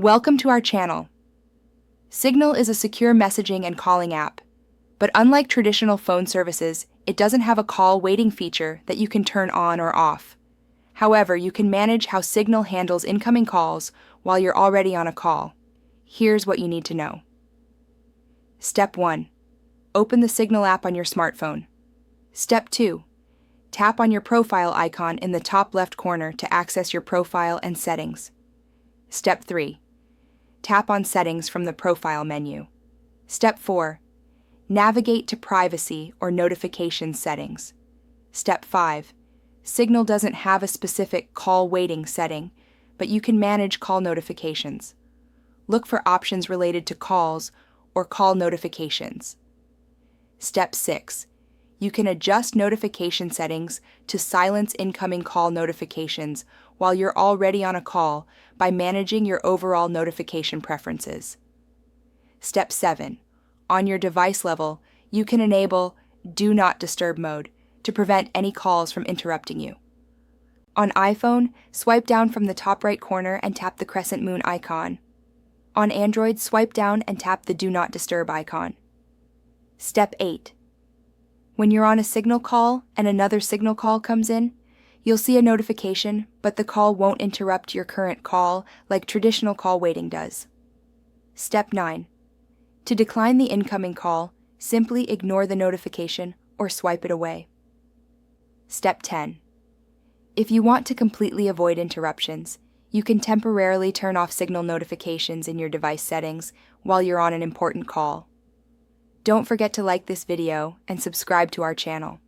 Welcome to our channel. Signal is a secure messaging and calling app, but unlike traditional phone services, it doesn't have a call waiting feature that you can turn on or off. However, you can manage how Signal handles incoming calls while you're already on a call. Here's what you need to know. Step 1. Open the Signal app on your smartphone. Step 2. Tap on your profile icon in the top left corner to access your profile and settings. Step 3. Tap on Settings from the Profile menu. Step 4. Navigate to Privacy or Notifications settings. Step 5. Signal doesn't have a specific call waiting setting, but you can manage call notifications. Look for options related to calls or call notifications. Step 6. You can adjust notification settings to silence incoming call notifications while you're already on a call by managing your overall notification preferences. Step 7. On your device level, you can enable Do Not Disturb mode to prevent any calls from interrupting you. On iPhone, swipe down from the top right corner and tap the crescent moon icon. On Android, swipe down and tap the Do Not Disturb icon. Step 8. When you're on a Signal call and another Signal call comes in, you'll see a notification, but the call won't interrupt your current call like traditional call waiting does. Step 9. To decline the incoming call, simply ignore the notification or swipe it away. Step 10. If you want to completely avoid interruptions, you can temporarily turn off Signal notifications in your device settings while you're on an important call. Don't forget to like this video and subscribe to our channel.